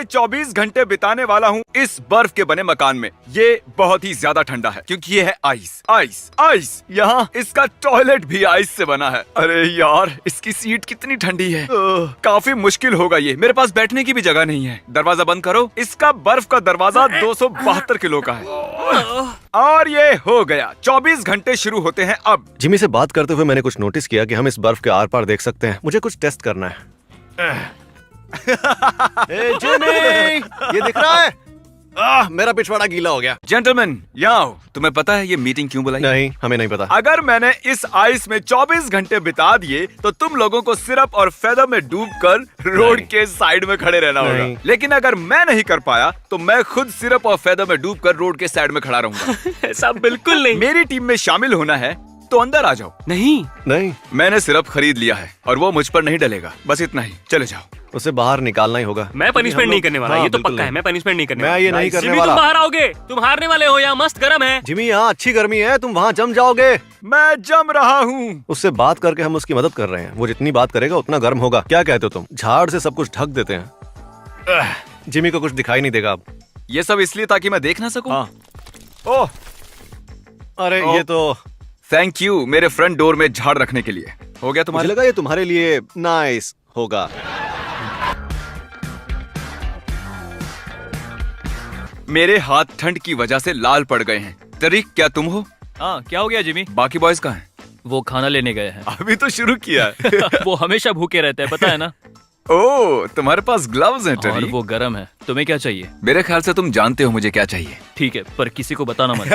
24 घंटे बिताने वाला हूँ इस बर्फ के बने मकान में। ये बहुत ही ज्यादा ठंडा है क्योंकि ये है आइस आइस आइस। यहाँ इसका टॉयलेट भी आइस से बना है। अरे यार, इसकी सीट कितनी ठंडी है। काफी मुश्किल होगा ये। मेरे पास बैठने की भी जगह नहीं है। दरवाजा बंद करो। इसका बर्फ का दरवाजा 272 किलो का है। और ये हो गया। 24 घंटे शुरू होते हैं अब। जिमी से बात करते हुए मैंने कुछ नोटिस किया कि हम इस बर्फ के आर पार देख सकते हैं। मुझे कुछ टेस्ट करना है। जिमी, ये दिख रहा है? मेरा पिछवाड़ा गीला हो गया। जेंटलमैन, यहाँ आओ। तुम्हें पता है ये मीटिंग क्यों बुलाई? नहीं, हमें नहीं पता। अगर मैंने इस आइस में 24 घंटे बिता दिए तो तुम लोगों को सिरप और फेदर में डूबकर रोड के साइड में खड़े रहना होगा। लेकिन अगर मैं नहीं कर पाया तो मैं खुद सिरप और फेदर में डूबकर रोड के साइड में खड़ा रहूंगा। ऐसा बिल्कुल नहीं। मेरी टीम में शामिल होना है तो अंदर आ जाओ। नहीं, मैंने सिरप खरीद लिया है और वो मुझ पर नहीं डलेगा। बस इतना ही। चले जाओ। उसे बाहर निकालना ही होगा। मैं पनिशमेंट नहीं करने वाला। ये तो पक्का है, मैं पनिशमेंट नहीं करने वाला। मैं ये नहीं करने जिमी, वाला। तुम बाहर आओगे। तुम हारने वाले हो। यहाँ मस्त गर्म है। जिमी, यहाँ अच्छी गर्मी है, तुम वहाँ जम जाओगे। मैं जम रहा हूँ। उससे बात करके हम उसकी मदद कर रहे हैं। वो जितनी बात करेगा उतना गर्म होगा। क्या कहते हो तुम? झाड़ से सब कुछ ढक देते हैं। जिमी को कुछ दिखाई नहीं देगा अब। ये सब इसलिए ताकि मैं देख ना सकूं। हाँ। ओह, अरे ये तो थैंक यू मेरे फ्रंट डोर में झाड़ रखने के लिए। हो गया मुझे तुम्हारे? लगा ये तुम्हारे लिए नाइस होगा। मेरे हाथ ठंड की वजह से लाल पड़ गए हैं। तरीक, क्या तुम हो? हाँ, क्या हो गया जिमी? बाकी बॉयज कहाँ हैं? वो खाना लेने गए हैं। अभी तो शुरू किया है। वो हमेशा भूखे रहते हैं, पता है ना? ओह, तुम्हारे पास ग्लव्स हैं और टरी। वो गर्म है। तुम्हें क्या चाहिए? मेरे ख्याल से तुम जानते हो मुझे क्या चाहिए। ठीक है, पर किसी को बताना मत।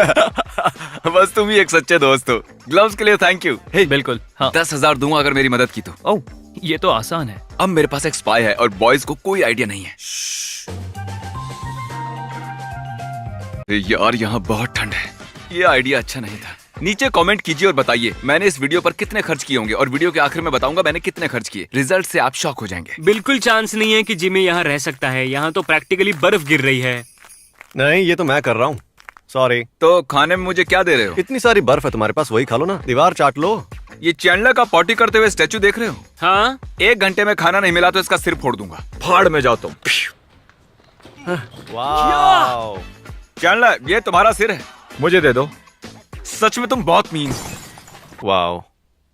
बस तुम ही एक सच्चे दोस्त हो। ग्लव्स के लिए थैंक यू। बिल्कुल। हाँ। 10,000 दूंगा अगर मेरी मदद की तो। ओह, ये तो आसान है। अब मेरे पास एक स्पाई है और बॉयज को कोई आइडिया नहीं है। यार, यहाँ बहुत ठंड है। ये आइडिया अच्छा नहीं था। नीचे कमेंट कीजिए और बताइए मैंने इस वीडियो पर कितने खर्च किए होंगे। और वीडियो के आखिर में बताऊंगा मैंने कितने खर्च किए। रिजल्ट से आप शॉक हो जाएंगे। बिल्कुल चांस नहीं है कि जिमी यहाँ रह सकता है। यहाँ तो प्रैक्टिकली बर्फ गिर रही है। नहीं, ये तो मैं कर रहा हूँ। सॉरी। तो खाने में मुझे क्या दे रहे हो? इतनी सारी बर्फ है तुम्हारे पास, वही खा लो ना। दीवार चाट लो। ये चैंडलर का पॉटी करते हुए स्टैचू देख रहे हो? हाँ, 1 घंटे में खाना नहीं मिला तो इसका सिर फोड़ दूंगा। फाड़ में जाओ तुम। वाओ। चैंडलर, ये तुम्हारा सिर है, मुझे दे दो। सच में तुम बहुत मीन हो। वाओ।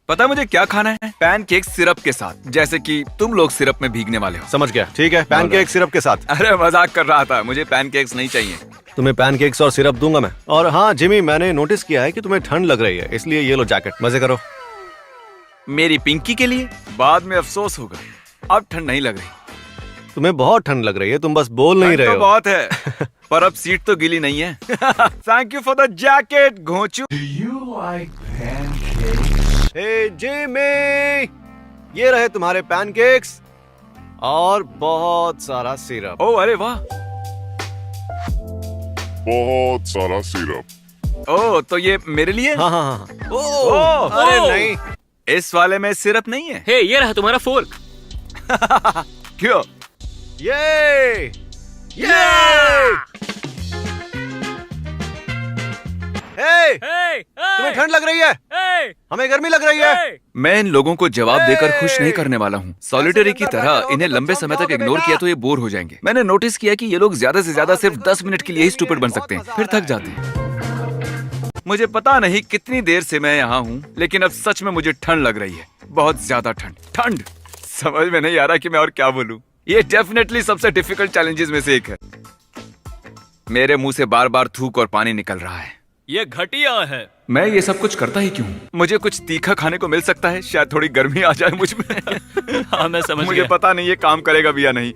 पता है मुझे क्या खाना है? पैनकेक सिरप के साथ, जैसे कि तुम लोग सिरप में भीगने वाले हो। समझ गया। ठीक है, पैनकेक सिरप के साथ। अरे मजाक कर रहा था। मुझे पैनकेक्स नहीं चाहिए। तुम्हें पैनकेक्स और सिरप दूंगा मैं। और हाँ जिमी, मैंने नोटिस किया है कि तुम्हें ठंड लग रही है, इसलिए ये लो जैकेट। मजे करो। मेरी पिंकी के लिए बाद में अफसोस होगा। अब ठंड नहीं लग रही। तुम्हें बहुत ठंड लग रही है, तुम बस बोल नहीं ठंड रहे तो हो। बहुत है पर अब सीट तो गीली नहीं है। Thank you for the jacket घोंचू। हे जिमी, ये रहे तुम्हारे पैनकेक्स और बहुत सारा सिरप। ओ अरे वाह। बहुत सारा सिरप। ओ, तो ये मेरे लिए? हाँ हाँ हाँ। ओह, अरे नहीं, इस वाले में सिरप नहीं है। हे, ये रहा तुम्हारा फोर्क। क्यों? ये हे, तुम्हें ठंड लग रही है, हमें गर्मी लग रही है। मैं इन लोगों को जवाब देकर खुश नहीं करने वाला हूँ। सॉलिटरी की तरह इन्हें लंबे समय तक इग्नोर किया तो ये बोर हो जाएंगे। मैंने नोटिस किया कि ये लोग ज्यादा से ज्यादा सिर्फ 10 मिनट के लिए ही स्टूपिड बन सकते हैं, फिर थक जाते हैं। मुझे पता नहीं कितनी देर से मैं यहाँ हूँ, लेकिन अब सच में मुझे ठंड लग रही है। बहुत ज्यादा ठंड। समझ में नहीं आ रहा कि मैं और क्या बोलूँ। ये डेफिनेटली सबसे डिफिकल्ट चैलेंजेस में से एक है। मेरे मुंह से बार बार थूक और पानी निकल रहा है। ये घटिया है। मैं ये सब कुछ करता ही क्यों? मुझे कुछ तीखा खाने को मिल सकता है, शायद थोड़ी गर्मी आ जाए मुझ में। हाँ, मैं समझ मुझे गया। पता नहीं ये काम करेगा भी या नहीं।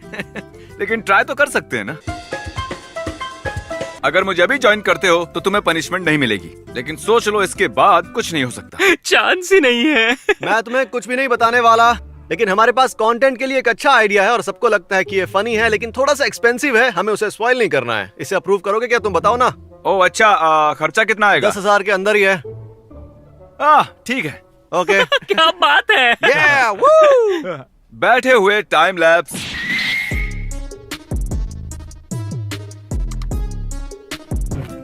लेकिन ट्राई तो कर सकते हैं ना। अगर मुझे अभी ज्वाइन करते हो तो तुम्हें पनिशमेंट नहीं मिलेगी, लेकिन सोच लो इसके बाद कुछ नहीं हो सकता। चांस ही नहीं है। मैं तुम्हें कुछ भी नहीं बताने वाला, लेकिन हमारे पास कंटेंट के लिए एक अच्छा आइडिया है और सबको लगता है कि ये फनी है, लेकिन थोड़ा सा एक्सपेंसिव है। हमें उसे स्पॉइल नहीं करना है। इसे अप्रूव करोगे क्या? तुम बताओ ना। ओह अच्छा, खर्चा कितना आएगा? 10,000 के अंदर ही है। ठीक है। ओके। क्या बात है। Yeah, woo! बैठे हुए टाइम लैप्स।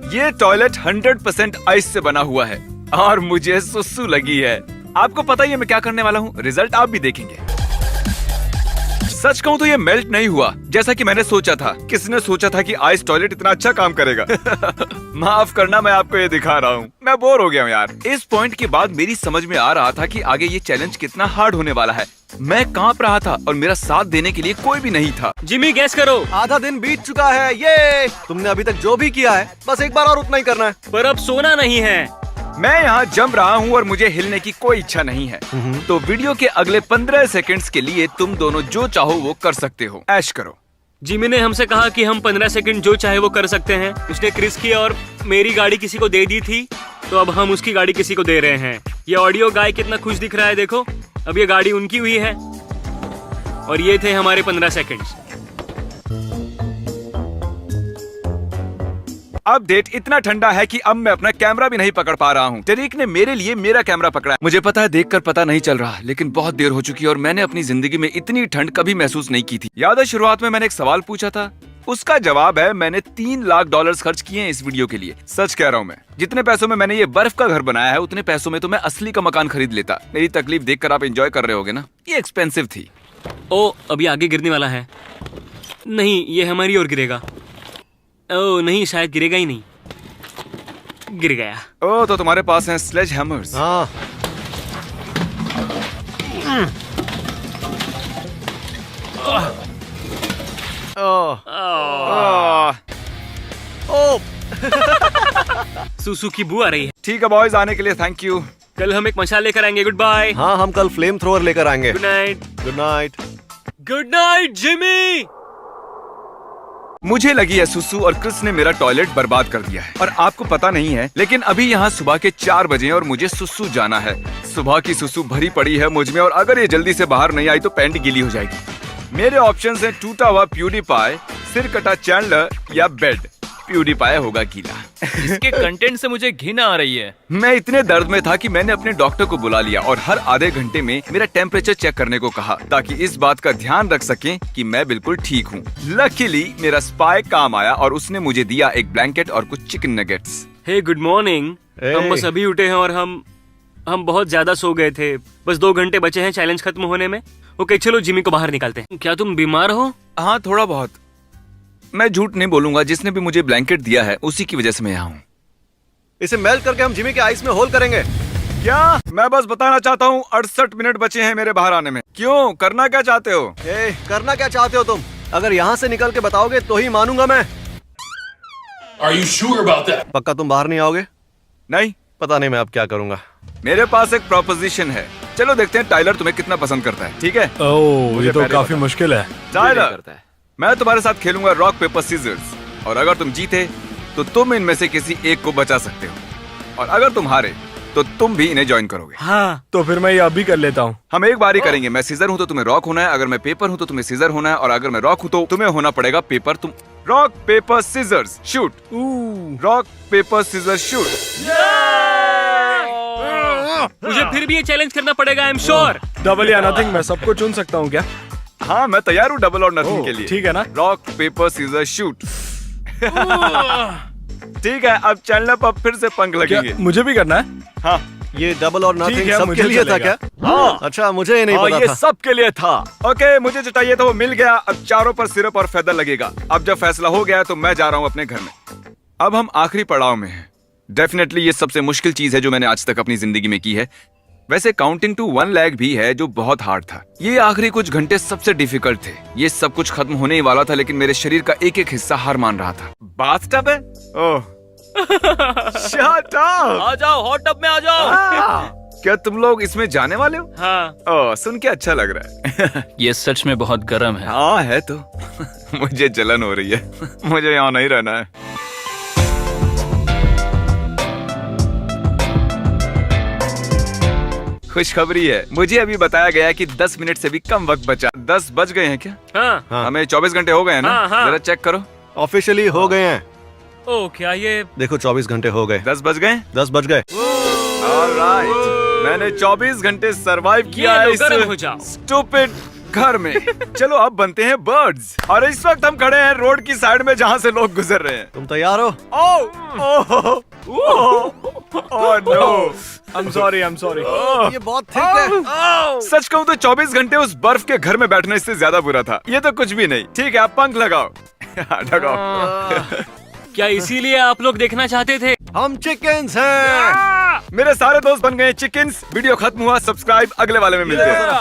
ये टॉयलेट 100% आइस से बना हुआ है और मुझे सुसु लगी है। आपको पता ही है मैं क्या करने वाला हूँ। रिजल्ट आप भी देखेंगे। सच कहूँ तो ये मेल्ट नहीं हुआ जैसा कि मैंने सोचा था। किसने सोचा था कि आइस टॉयलेट इतना अच्छा काम करेगा? माफ करना, मैं आपको ये दिखा रहा हूँ। मैं बोर हो गया हूँ यार। इस पॉइंट के बाद मेरी समझ में आ रहा था कि आगे ये चैलेंज कितना हार्ड होने वाला है। मैं कांप रहा था और मेरा साथ देने के लिए कोई भी नहीं था। जिमी गैस करो। आधा दिन बीत चुका है। ये तुमने अभी तक जो भी किया है बस एक बार और उतना ही करना है। पर अब सोना नहीं है। मैं यहाँ जम रहा हूँ और मुझे हिलने की कोई इच्छा नहीं है। तो वीडियो के अगले 15 सेकंड्स के लिए तुम दोनों जो चाहो वो कर सकते हो। ऐश करो। जिमी ने हमसे कहा कि हम 15 सेकंड जो चाहे वो कर सकते हैं। उसने क्रिस की और मेरी गाड़ी किसी को दे दी थी, तो अब हम उसकी गाड़ी किसी को दे रहे हैं। ये ऑडियो गाय कितना खुश दिख रहा है, देखो। अब ये गाड़ी उनकी हुई है और ये थे हमारे 15 सेकंड्स। अपडेट इतना ठंडा है कि अब मैं अपना कैमरा भी नहीं पकड़ पा रहा हूँ। टेरिक ने मेरे लिए मेरा कैमरा पकड़ा है। मुझे पता है देखकर पता नहीं चल रहा, लेकिन बहुत देर हो चुकी है और मैंने अपनी जिंदगी में इतनी ठंड कभी महसूस नहीं की थी। याद है शुरुआत में मैंने एक सवाल पूछा था? उसका जवाब है मैंने $3 लाख खर्च किए हैं इस वीडियो के लिए। सच कह रहा हूँ मैं। जितने पैसों में मैंने ये बर्फ का घर बनाया है उतने पैसों में तो मैं असली का मकान खरीद लेता। मेरी तकलीफ देखकर आप एंजॉय कर रहे होगे ना? ये एक्सपेंसिव थी। ओ, अभी आगे गिरने वाला है। नहीं, ये हमारी ओर गिरेगा। ओ नहीं, शायद गिरेगा ही नहीं। गिर गया। ओ, तो तुम्हारे पास हैं स्लेज हैमर्स। हाँ। ओ, सुसु की बू आ रही है। ठीक है बॉयज, आने के लिए थैंक यू। कल हम एक मशाल लेकर आएंगे। Good bye. हाँ, हम कल फ्लेम थ्रोअर लेकर आएंगे। Good night. Good night. Good night Jimmy. मुझे लगी है सुसु और क्रिस ने मेरा टॉयलेट बर्बाद कर दिया है। और आपको पता नहीं है, लेकिन अभी यहाँ सुबह के 4 बजे हैं और मुझे सुसु जाना है। सुबह की सुसु भरी पड़ी है मुझ में और अगर ये जल्दी से बाहर नहीं आई तो पैंट गीली हो जाएगी। मेरे ऑप्शंस हैं टूटा हुआ प्यूडीपाई, सिर कटा चैंडलर या बेड। प्यूडीपाई होगा गीला। इसके कंटेंट से मुझे घिन आ रही है। मैं इतने दर्द में था कि मैंने अपने डॉक्टर को बुला लिया और हर आधे घंटे में मेरा टेम्परेचर चेक करने को कहा, ताकि इस बात का ध्यान रख सकें कि मैं बिल्कुल ठीक हूँ। लकीली मेरा स्पाई काम आया और उसने मुझे दिया एक ब्लैंकेट और कुछ चिकन नगेट्स। हे गुड मॉर्निंग। हम बस अभी उठे हैं और हम बहुत ज्यादा सो गए थे। बस 2 घंटे बचे हैं चैलेंज खत्म होने में। ओके, चलो जिमी को बाहर निकालते हैं। क्या तुम बीमार हो? हाँ, थोड़ा बहुत। मैं झूठ नहीं बोलूंगा, जिसने भी मुझे ब्लैंकेट दिया है उसी की वजह से मैं यहाँ हूँ। इसे मेल्ट करके हम जिमी के आइस में होल करेंगे। क्या? मैं बस बताना चाहता हूँ 68 मिनट बचे हैं मेरे बाहर आने में। क्यों? करना क्या चाहते हो? करना क्या चाहते हो तुम? अगर यहाँ से निकल के बताओगे तो ही मानूंगा मैं। Are you sure about that? पक्का तुम बाहर नहीं आओगे? नहीं, पता नहीं मैं अब क्या करूंगा। मेरे पास एक प्रोपोजिशन है। चलो देखते हैं टाइलर तुम्हें कितना पसंद करता है। ठीक है? ओह, ये तो पहले काफी बता। मुश्किल है। टाइलर, मैं तुम्हारे साथ खेलूंगा रॉक पेपर सीजर्स और अगर तुम जीते तो तुम इनमें से किसी एक को बचा सकते हो और अगर तुम हारे तो तुम भी इन्हें ज्वाइन करोगे। हाँ, तो फिर मैं ये अभी कर लेता हूँ। हम एक बार ही करेंगे। मैं सीजर हूँ तो तुम्हें रॉक होना है, अगर मैं पेपर हूँ तो तुम्हें सीजर होना है और अगर मैं रॉक हूँ तो तुम्हें होना पड़ेगा पेपर। तुम rock paper scissors shoot. Rock paper scissors shoot. मुझे फिर भी ये चैलेंज करना पड़ेगा। I am sure. डबल या नथिंग, मैं सबको चुन सकता हूँ क्या? हाँ, मैं तैयार हूँ डबल और नथिंग ओह, के लिए। ठीक है ना? Rock paper scissor shoot. ठीक है, अब चैनल पर फिर से पंख क्या लगेंगे। मुझे भी करना है? हाँ, ये डबल और ठीक नथिंग है, सबके मुझे लिए था चलेगा। क्या? हाँ। अच्छा, मुझे ये नहीं हाँ, पता ये था। सबके लिए था। ओके, मुझे जो चाहिए था वो मिल गया। अब चारों पर सिरप और फेदर लगेगा। अब जब फैसला हो गया तो मैं जा रहा हूँ अपने घर में। अब हम आखिरी पड़ाव में हैं। डेफिनेटली ये सबसे मुश्किल चीज है जो मैंने आज तक अपनी जिंदगी में की है। वैसे काउंटिंग टू 1 लाख भी है जो बहुत हार्ड था। ये आखिरी कुछ घंटे सबसे डिफिकल्ट थे। ये सब कुछ खत्म होने ही वाला था, लेकिन मेरे शरीर का एक एक हिस्सा हार मान रहा था। बाथटब है? ओह, शट अप। आ जाओ, हॉट टब में आ जाओ। क्या तुम लोग इसमें जाने वाले हो? हाँ। ओह, सुन के अच्छा लग रहा है। ये सच में बहुत गर्म है। हाँ है तो। मुझे जलन हो रही है। मुझे यहाँ नहीं रहना है। खुशखबरी है, मुझे अभी बताया गया कि 10 मिनट से भी कम वक्त बचा। 10 बज गए हैं क्या? हाँ। हाँ। हमें 24 घंटे हो गए हैं ना? हाँ, हाँ। जरा चेक करो। ऑफिशियली हो गए हैं। ओ, क्या ये? देखो 24 घंटे हो गए। 10 बज गए? 10 बज गए। ऑलराइट, मैंने 24 घंटे सरवाइव किया ये है लो, इस गर्म हो जाओ। स्टूपिड घर में। चलो अब बनते हैं बर्ड्स। और इस वक्त हम खड़े हैं रोड की साइड में जहाँ से लोग गुजर रहे हैं। तुम तैयार हो? Oh no, I'm sorry. ये बहुत थिक है। सच कहूँ तो 24 घंटे उस बर्फ के घर में बैठने से ज्यादा बुरा था। ये तो कुछ भी नहीं। ठीक है, आप पंख लगाओ। लगाओ। क्या इसीलिए आप लोग देखना चाहते थे? हम चिकन्स हैं। मेरे सारे दोस्त बन गए चिकन्स। वीडियो खत्म हुआ, सब्सक्राइब अगले वाले में मिलते हैं।